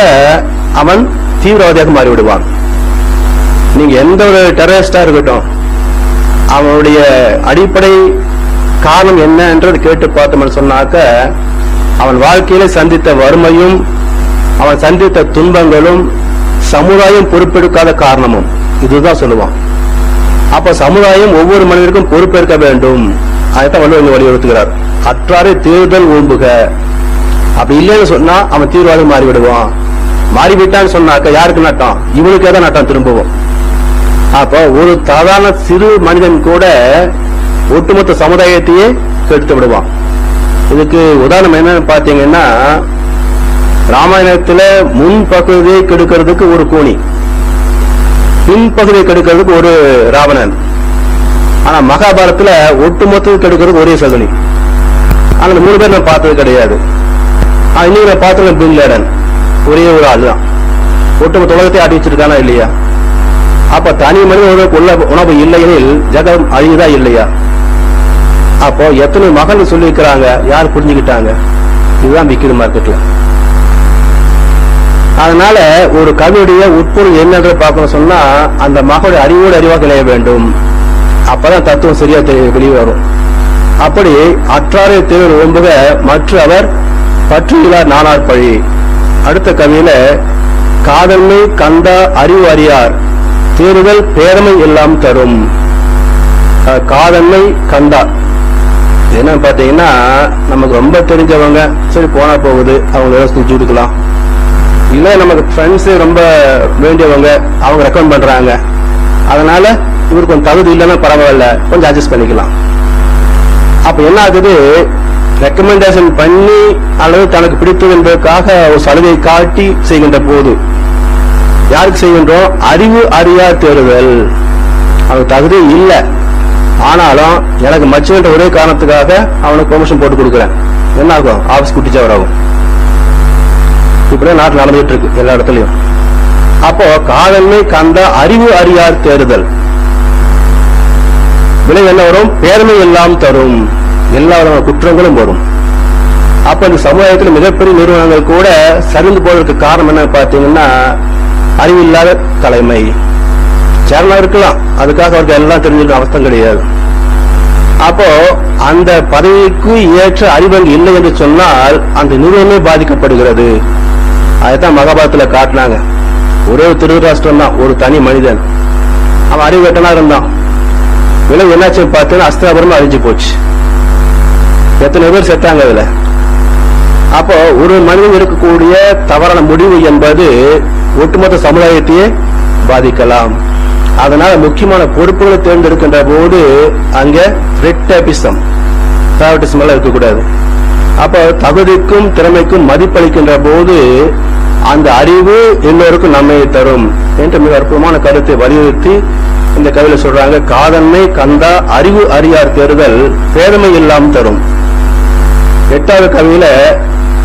[SPEAKER 1] அவன் தீவிரவாதியாக மாறிவிடுவான். நீங்க எந்த ஒரு டெரரிஸ்டா இருக்கட்டும், அவனுடைய அடிப்படை காரணம் என்ன என்றது கேட்டு பார்த்தோம்னு சொன்னாக்க அவன் வாழ்க்கையில சந்தித்த வறுமையும் அவன் சந்தித்த துன்பங்களும் சமுதாயம் பொறுப்பெடுக்காத காரணமும் இதுதான் சொல்லுவான். அப்ப சமுதாயம் ஒவ்வொரு மனிதருக்கும் பொறுப்பேற்க வேண்டும். அதைத்தான் வள்ளுவர் வலியுறுத்துகிறார். அற்றாரை தேர்தல் ஓம்புக. அப்படி இல்லைன்னு சொன்னா அவன் தீவிரவாதி மாறிவிடுவான். மாறிவிட்டான்னு சொன்னாக்க யாருக்கு நட்டம்? இவனுக்கே தான் நட்டம் திரும்பவும். அப்ப ஒரு சாதாரண சிறு மனிதன் கூட ஒட்டுமொத்த சமுதாயத்தையே கெடுத்து விடுவான். இதுக்கு உதாரணம் என்னன்னு பாத்தீங்கன்னா, ராமாயணத்துல முன்பகுதியை கெடுக்கிறதுக்கு ஒரு கூனி, பின்பகுதியை கெடுக்கிறதுக்கு ஒரு ராவணன். ஆனா மகாபாரதத்துல ஒட்டுமொத்தத்தை கெடுக்கிறதுக்கு ஒரே சகுனி. ஆனா 3 பேர் நான் பார்த்தது கிடையாது. இன்னைக்கு நான் பார்த்தது பின் லேடன், ஒரே ஒரு ஆள் தான் ஒட்டுமொத்த உலகத்தை ஆட்டி வச்சிருக்கானா இல்லையா? அப்ப தனி மனித உணவு இல்லையெனில் ஜெகம் அழியுதா இல்லையா? அப்போ எத்தனை மகள் சொல்லி இருக்கிறாங்க, யார் புரிஞ்சுக்கிட்டாங்க? இதுதான் விக்கிற மார்க்கெட்ல. அதனால ஒரு கவியுடைய உட்பொருள் என்னன்ற பார்க்கணும் சொன்னா, அந்த மகளுடைய அறிவோடு அறிவாக இணைய வேண்டும். அப்பதான் தத்துவம் சரியா வெளியே வரும். அப்படி அற்றாரை தேவர் ஓம்புக மற்றவர் பற்றியிலார் நானார் பழி. அடுத்த கவியில காதன்மை கண்டா அறிவு அறியார் தேறுதல் பேரமை எல்லாம் தரும். காதன்மை கண்டா என்ன பாத்தீங்கன்னா, நமக்கு ரொம்ப தெரிஞ்சவங்க, சரி போனா போகுது, அவங்க செஞ்சு கொடுக்கலாம். இல்ல நமக்கு ஃப்ரெண்ட்ஸ் ரொம்ப வேண்டியவங்க, அவங்க ரெக்கமெண்ட் பண்றாங்க, அதனால இவருக்கு கொஞ்சம் தகுதி இல்லைன்னா பரவாயில்ல, கொஞ்சம் அட்ஜஸ்ட் பண்ணிக்கலாம். அப்ப என்ன ஆகுது, ரெக்கமெண்டேஷன் பண்ணி அல்லது தனக்கு பிடித்தது என்பதற்காக ஒரு சலுகை காட்டி செய்கின்ற போது யாருக்கு செய்கின்றோம்? அறிவு அறியா தேடுதல். அவனுக்கு தகுதி இல்லை, ஆனாலும் எனக்கு மச்சன்ற ஒரே காரணத்துக்காக அவனுக்கு ப்ரொமோஷன் போட்டு கொடுக்குறேன். என்ன ஆகும்? ஆபீஸ் குட்டிச்சவர் ஆகும். இப்படியே நாட்டில் நடந்துட்டு இருக்கு எல்லா இடத்துலயும். அப்போ காதன்மை கண்ட அறிவு அறியார் தேடுதல் விளைவு என்ன வரும்? பேரமை எல்லாம் தரும். எல்லா விதமான குற்றங்களும் வரும். அப்ப இந்த சமுதாயத்தில் மிகப்பெரிய நிறுவனங்கள் கூட சரிந்து போவதற்கு காரணம் என்ன பார்த்தீங்கன்னா, அறிவில்லாத தலைமை. சேரலாம் இருக்கலாம், அதுக்காக அவருக்கு எல்லாம் தெரிஞ்சிருக்க அவஸ்தம் கிடையாது. அப்போ அந்த பதவிக்கு ஏற்ற அறிவங்கு இல்லை என்று சொன்னால் அந்த நிறுவனமே பாதிக்கப்படுகிறது. அதைத்தான் மகாபாரதத்துல காட்டினாங்க. ஒரே ஒரு திருதராஷ்டிரம் தான், ஒரு தனி மனிதன், அவன் அறிவு கட்டனா இருந்தான். விளைவு என்னாச்சு பார்த்தீங்கன்னா, அஸ்திராபுரம் அழிஞ்சு போச்சு. எத்தனை பேர் செத்தாங்க அதுல. அப்போ ஒரு மனிதன் இருக்கக்கூடிய தவறான முடிவு என்பது ஒட்டுமொத்த சமுதாயத்தையே பாதிக்கலாம். அதனால முக்கியமான பொறுப்புகளை தேர்ந்தெடுக்கின்ற போது அங்க ரெட்டபிசம் ஃபேவரிட்டிசம் எல்லாம் இருக்கக்கூடாது. அப்ப தகுதிக்கும் திறமைக்கும் மதிப்பளிக்கின்ற போது அந்த அறிவு எல்லோருக்கும் நன்மையை தரும் என்று மிக அற்புதமான கருத்தை வலியுறுத்தி இந்த கவியில சொல்றாங்க. காதன்மை கண்டா அறிவு அறியார் தேர்தல் பேரமை எல்லாம் தரும். 8வது கவியில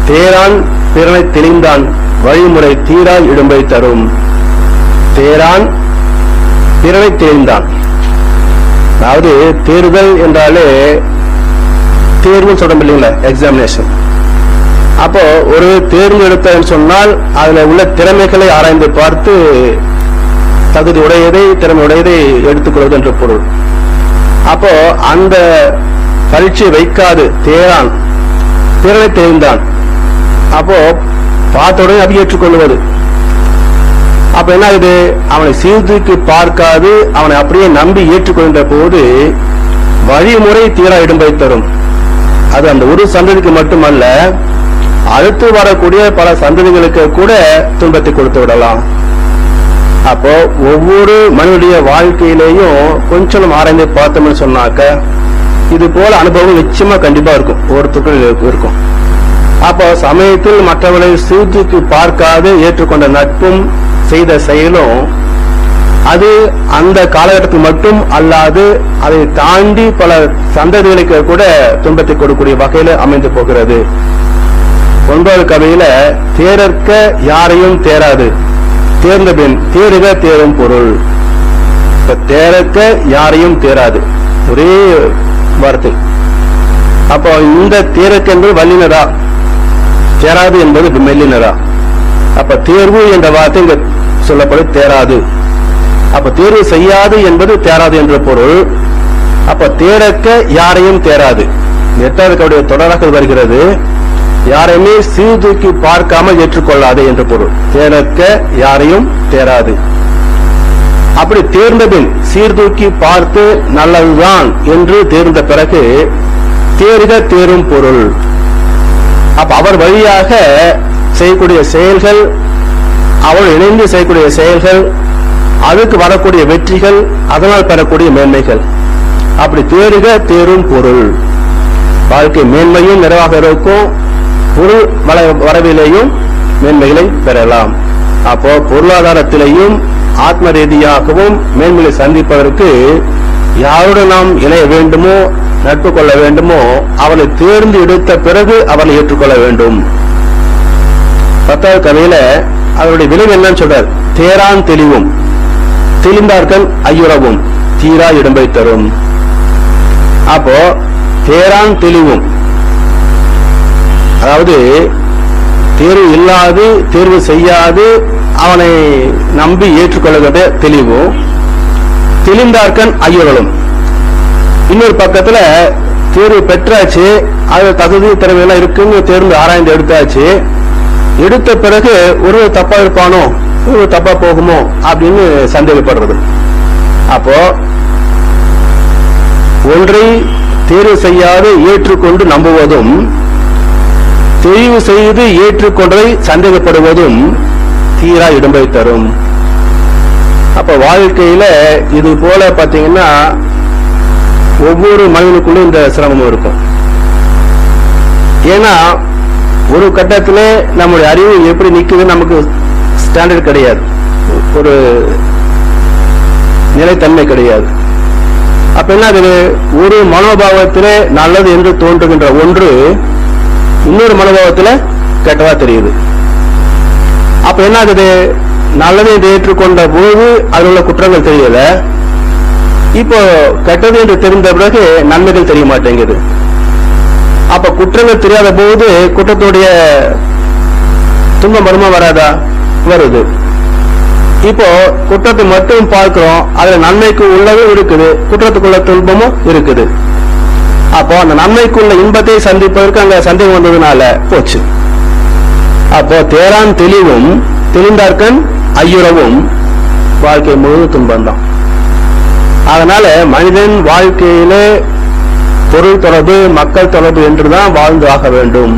[SPEAKER 1] தேரான் பிறனை தெளிந்தான் வழிமுறை தீரா இடும்பை தரும். தேரான் பிறனை தெளிந்தான், அதாவது தேர்தல் என்றாலே தேர்வு சொல்றோம் இல்லைங்களா, எக்ஸாமினேஷன். அப்போ ஒரு தேர்வு எடுத்தன்னு சொன்னால் அதுல உள்ள திறமைகளை ஆராய்ந்து பார்த்து தகுதி உடையதை திறமை உடையதை எடுத்துக்கொள்வது என்று பொருள். அப்போ அந்த பரீட்சை வைக்காது தேரான் பிறனை தெரிந்தான், அப்போ பார்த்த உடனே அப்படி ஏற்றுக்கொள்வது. அப்ப என்ன ஆகுது, அவனை சீர்தூக்கி பார்க்காது அவனை அப்படியே நம்பி ஏற்றுக்கொள்கின்ற போது வழிமுறை தீரா இடும்பை தரும். அது அந்த ஒரு சந்ததிக்கு மட்டுமல்ல, அடுத்து வரக்கூடிய பல சந்ததிகளுக்கு கூட துன்பத்தை கொடுத்து விடலாம். அப்போ ஒவ்வொரு மனிதனுடைய வாழ்க்கையிலேயும் கொஞ்சம் நம்ம ஆராய்ந்து பார்த்தோம்னு சொன்னாக்க இது போல அனுபவம் நிச்சயமா கண்டிப்பா இருக்கும், ஒவ்வொருத்தருக்கும் இருக்கும். அப்போ சமயத்தில் மற்றவர்களை சீர்தூக்கி பார்க்காது ஏற்றுக்கொண்ட நட்பும் செய்த செயலும் அது அந்த காலகட்டத்தில் மட்டும் அல்லாது அதை தாண்டி பல சந்ததிகளுக்கு கூட துன்பத்தை கொடுக்கக்கூடிய வகையில அமைந்து போகிறது. 9வது கவியில தேரற்க யாரையும் தேராது தேர்ந்த பின் தேறுக தேரும் பொருள். தேரற்க யாரையும் தேராது ஒரே வார்த்தை. அப்போ இந்த தேரற்க என்பது வல்லினரா, தேராது என்பது மெல்லினரா. அப்ப தேர்வு என்ற வார்த்தை இங்க சொல்லப்படும் தேராது. அப்ப தேர்வு செய்யாது என்பது தேராது என்ற பொருள். அப்ப தேரற்க யாரையும் தேராது 8வது கவியுடைய தொடராக வருகிறது. யாரையுமே சீர்தூக்கி பார்க்காமல் ஏற்றுக்கொள்ளாது என்ற பொருள். தேரற்க யாரையும் தேராது. அப்படி தேர்ந்த பின் சீர்தூக்கி பார்த்து நல்லதுதான் என்று தேர்ந்த பிறகு தேர்க தேரும் பொருள். அப்ப அவர் வழியாக செய்யக்கூடிய செயல்கள், அவர் இணைந்து செய்யக்கூடிய செயல்கள், அதுக்கு வரக்கூடிய வெற்றிகள், அதனால் பெறக்கூடிய மேன்மைகள், அப்படி தேர்க தேரும் பொருள். வாழ்க்கை மேன்மையும் நிறைவாக இருக்கும், பொருள் வரவிலேயும் மேன்மைகளை பெறலாம். அப்போ பொருளாதாரத்திலேயும் ஆத்ம ரீதியாகவும் மேன்மையை சந்திப்பதற்கு யாருடன் நாம் இணைய வேண்டுமோ, நட்பு கொள்ள வேண்டுமோ, அவனை தேர்ந்து எடுத்த பிறகு அவனை ஏற்றுக்கொள்ள வேண்டும். 10வது கதையில அவருடைய விளைவு என்னன்னு சொல்றார். தேரான் தெளிவும் தெளிந்தார்கள் ஐயுறவும் தீரா இடம்பை தரும். அப்போ தேரான் தெளிவும், அதாவது தேர்வு இல்லாது தேர்வு செய்யாது அவனை நம்பி ஏற்றுக்கொள்ளுகிற தெளிவும், தெளிந்தார்கன் ஐயுறலும். இன்னொரு பக்கத்துல தேர்வு பெற்றாச்சு, அது தகுதி திறமையெல்லாம் இருக்குன்னு தேர்ந்து ஆராய்ந்து எடுத்தாச்சு, எடுத்த பிறகு ஒரு தப்பா இருப்பானோ, ஒரு தப்பா போகுமோ அப்படின்னு சந்தேகப்படுறது. அப்போ ஒன்றை தேர்வு செய்யாது ஏற்றுக்கொண்டு நம்புவதும், தெரிவு செய்து ஏற்றுக்கொண்டதை சந்தேகப்படுவதும் தீரா இடம்பை தரும். அப்ப வாழ்க்கையில இது போல பாத்தீங்கன்னா ஒவ்வொரு மனிதனுக்குள்ளும் இந்த சிரமம் இருக்கும். ஏன்னா ஒரு கட்டத்திலே நம்முடைய அறிவு எப்படி நிக்குது நமக்கு ஸ்டாண்டர்ட் கிடையாது, ஒரு நிலைத்தன்மை கிடையாது. அப்ப என்ன ஆகுது, ஒரு மனோபாவத்திலே நல்லது என்று தோன்றுகின்ற ஒன்று இன்னொரு மனோபாவத்தில் கெட்டதா தெரியுது. அப்ப என்ன ஆகுது, நல்லதை என்று ஏற்றுக்கொண்ட போது அதில் உள்ள குற்றங்கள் தெரியல, இப்போ கெட்டது என்று தெரிந்த பிறகு நன்மைகள் தெரிய மாட்டேங்குது. அப்ப குற்றங்கள் தெரியாத போது குற்றத்துடைய துன்பம் வருமா வராதா? வருது. இப்போ குற்றத்தை மட்டும் பார்க்கிறோம், அதுல நன்மைக்கு உள்ளதும் இருக்குது, குற்றத்துக்குள்ள துன்பமும் இருக்குது. அப்போ அந்த நன்மைக்குள்ள இன்பத்தை சந்திப்பதற்கு அங்க சந்தேகம் வந்ததுனால போச்சு. அப்போ தேரான் தெளிவும் தெளிந்தார்கன் ஐயுறவும் வாழ்க்கை முழு துன்பம் தான். அதனால மனிதன் வாழ்க்கையிலே பொருள் தொடர்பு, மக்கள் தொடர்பு என்றுதான் வாழ்ந்து ஆக வேண்டும்.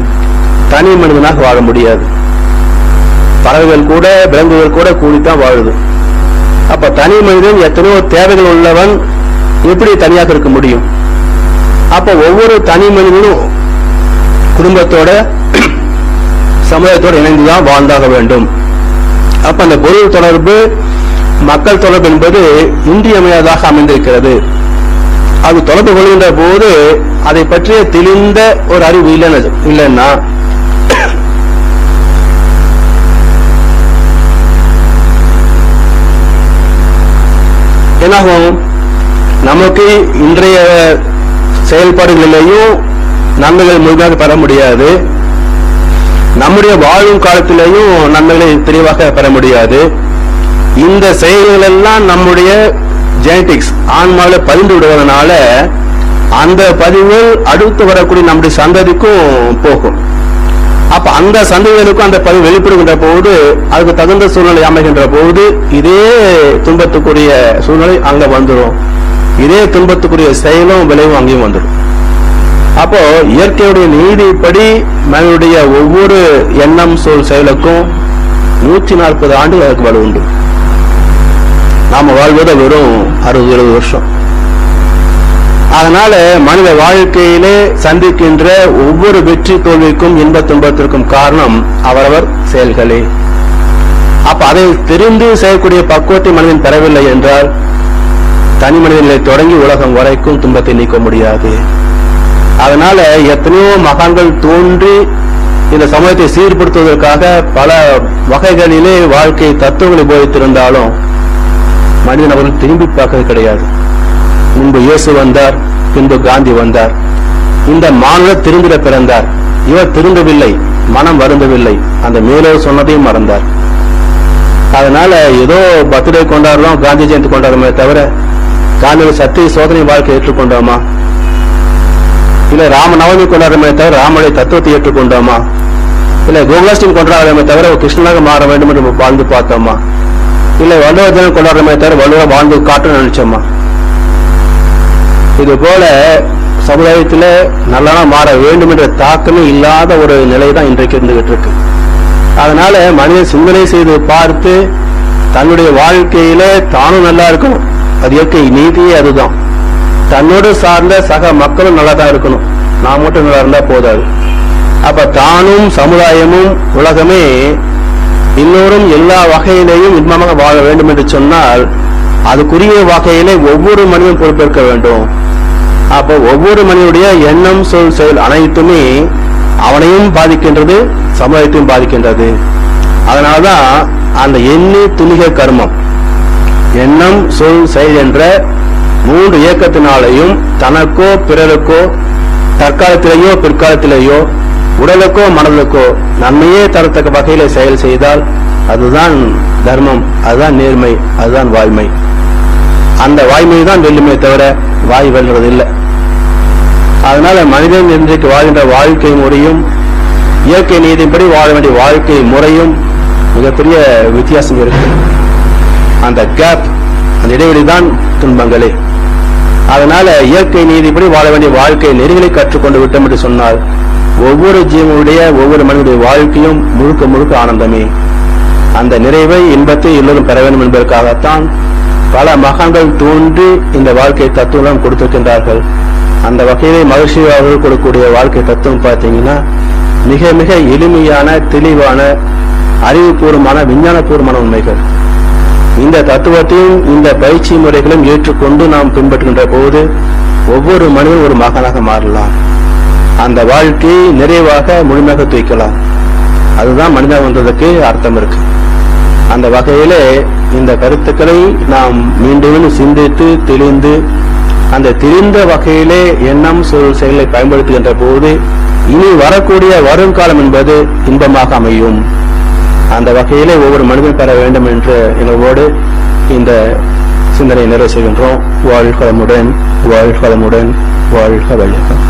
[SPEAKER 1] தனி மனிதனாக வாழ முடியாது. பறவைகள் கூட, விலங்குகள் கூட கூடித்தான் வாழுது. அப்ப தனி மனிதன் எத்தனையோ தேவைகள் உள்ளவன் எப்படி தனியாக இருக்க முடியும்? அப்ப ஒவ்வொரு தனி மனிதனும் குடும்பத்தோட சமுதாயத்தோடு இணைந்துதான் வாழ்ந்தாக வேண்டும். அப்ப அந்த பொருள் தொடர்பு, மக்கள் தொடர்பு என்பது இன்றியமையாததாக அமைந்திருக்கிறது. அது தொடர்பு கொள்கின்ற போது அதை பற்றிய தெளிந்த ஒரு அறிவு இல்லைன்னா என்னாகும், நமக்கு இன்றைய செயல்பாடுகளிலேயும் நன்மைகள் முழுமையாக பெற முடியாது, நம்முடைய வாழும் காலத்திலேயும் நன்மைகளை தெளிவாக பெற முடியாது. இந்த செயல்கள் எல்லாம் நம்முடைய ஜெனடிக்ஸ் ஆன்மாவில் பதிந்து விடுவதனால அந்த பதிவுகள் அடுத்து வரக்கூடிய நம்முடைய சந்ததிக்கும் போகும். அப்ப அந்த சந்ததிகளுக்கும் அந்த பதிவு வெளிப்படுகின்ற போது, அதுக்கு தகுந்த சூழ்நிலை அமைகின்ற போது இதே துன்பத்துக்குரிய சூழ்நிலை அங்க வந்துடும், இதே துன்பத்துக்குரிய செயலும் விளைவும் அங்கேயும் வந்துடும். அப்போ இயற்கையுடைய நீதிப்படி மனிதனுடைய ஒவ்வொரு எண்ணம் சொல் செயலுக்கும் 140 ஆண்டுகள் அதுக்கு வலு உண்டு. நாம வாழ்வதை வெறும் 60-70 வருஷம். அதனால மனித வாழ்க்கையிலே சந்திக்கின்ற ஒவ்வொரு வெற்றி தோல்விக்கும் இன்ப துன்பத்திற்கும் காரணம் அவரவர் செயல்களே. அப்ப அதை தெரிந்து செய்யக்கூடிய பக்குவத்தை மனிதன் பெறவில்லை என்றால் தனி மனிதர்களை தொடங்கி உலகம் வரைக்கும் துன்பத்தை நீக்க முடியாது. அதனால எத்தனையோ மகான்கள் தோன்றி இந்த சமூகத்தை சீர்படுத்துவதற்காக பல வகைகளிலே வாழ்க்கை தத்துவங்களை போதித்திருந்தாலும் மனிதன் அவர்கள் திரும்பி பார்க்கறது கிடையாது. முன்பு இயேசு வந்தார், பின்பு காந்தி வந்தார். இந்த மாநிலம் திருந்திட பிறந்தார், இவர் திருந்தவில்லை, மனம் வருந்தவில்லை, அந்த மேலோ சொன்னதையும் மறந்தார். அதனால ஏதோ பர்த்டே கொண்டாடுறோம், காந்தி ஜெயந்தி கொண்டாடுறோமே தவிர காந்தியோட சத்திய சோதனை வாழ்க்கை ஏற்றுக்கொண்டோமா? இல்ல ராமநவமி கொண்டாடுறமே தவிர ராமனுடைய தத்துவத்தை ஏற்றுக்கொண்டோமா? இல்ல கோகுலாஷ்டமி கொண்டாடுறமே தவிர கிருஷ்ணனாக மாற வேண்டும் என்று வாழ்ந்து பார்த்தோமா? இல்ல வள்ளுவர் தினம் கொண்டாடுறமே தவிர வள்ளுவர் வாழ்ந்து காட்டணும்னு நினைச்சோமா? இது போல சமுதாயத்தில் நல்லனா மாற வேண்டும் என்ற தாக்கமே இல்லாத ஒரு நிலை தான் இன்றைக்கு இருந்துகிட்டு இருக்கு. அதனால மனிதன் சிந்தனை செய்து பார்த்து தன்னுடைய வாழ்க்கையில தானும் நல்லா இருக்கணும். அது இயற்கை நீதியே அதுதான். தன்னோடு சார்ந்த சக மக்களும் நல்லா தான் இருக்கணும். நான் மட்டும் நல்லா இருந்தா போதாது. அப்ப தானும் சமுதாயமும் உலகமே எல்லோரும் எல்லா வகையிலேயும் இன்பமாக வாழ வேண்டும் என்று சொன்னால் அதுக்குரிய வகையிலே ஒவ்வொரு மனிதனும் பொறுப்பேற்க வேண்டும். அப்போ ஒவ்வொரு மனிதனுடைய எண்ணம், சொல், செயல் அனைத்துமே அவனையும் பாதிக்கின்றது, சமுதாயத்தையும் பாதிக்கின்றது. அதனால்தான் அந்த எண்ணி துணிக கர்மம், எண்ணம், சொல், செயல் என்ற 3 இயக்கத்தினாலையும் தனக்கோ பிறருக்கோ தற்காலத்திலேயோ பிற்காலத்திலேயோ உடலுக்கோ மனதுக்கோ நன்மையே தரத்தக்க வகையில செயல் செய்தால் அதுதான் தர்மம், அதுதான் நேர்மை, அதுதான் வாய்மை. அந்த வாய்மை தான் வெல்லுமே தவிர வாய் வெல்றது இல்லை. அதனால மனிதன் இன்றைக்கு வாழ்கின்ற வாழ்க்கை முறையும் இயற்கை நீதிப்படி வாழ வேண்டிய வாழ்க்கை முறையும் மிகப்பெரிய வித்தியாசம் இருக்கு. அந்த கேப், அந்த இடைவெளி தான் துன்பங்களே. அதனால இயற்கை நீதிப்படி வாழ வேண்டிய வாழ்க்கை நெறிகளை கற்றுக்கொண்டு விட்டோம் என்று சொன்னால் ஒவ்வொரு ஜீவனுடைய ஒவ்வொரு மனிதனுடைய வாழ்க்கையும் முழுக்க முழுக்க ஆனந்தமே. அந்த நிறைவை, இன்பத்தை எல்லோரும் பெற வேண்டும் என்பதற்காகத்தான் பல மகான்கள் தோன்றி இந்த வாழ்க்கை தத்துவம் கொடுத்திருக்கின்றார்கள். அந்த வகையிலே மகிழ்ச்சி அவர்கள் கொடுக்கக்கூடிய வாழ்க்கை தத்துவம் பார்த்தீங்கன்னா மிக மிக எளிமையான, தெளிவான, அறிவுபூர்வமான, விஞ்ஞானபூர்வமான உண்மைகள். இந்த தத்துவத்தையும் இந்த பயிற்சி முறைகளும் ஏற்றுக்கொண்டு நாம் பின்பற்றுகின்ற போது ஒவ்வொரு மனிதனும் ஒரு மகனாக மாறலாம். அந்த வாழ்க்கையை நிறைவாக முழுமையாக தூக்கலாம். அதுதான் மனிதன் வந்ததுக்கு அர்த்தம் இருக்கு. அந்த வகையிலே இந்த கருத்துக்களை நாம் மீண்டும் சிந்தித்து தெளிந்து அந்த தெரிந்த வகையிலே எண்ணம், சொல், செயலை பயன்படுத்துகின்ற போது இனி வரக்கூடிய வருங்காலம் என்பது இன்பமாக அமையும். அந்த வகையிலே ஒவ்வொரு மனிதன் பெற வேண்டும் என்ற எண்ணவோடு இந்த சிந்தனை நிறைவு செய்கின்றோம். வாழ்க வளமுடன், வாழ்க வளமுடன், வாழ்க வையகம்.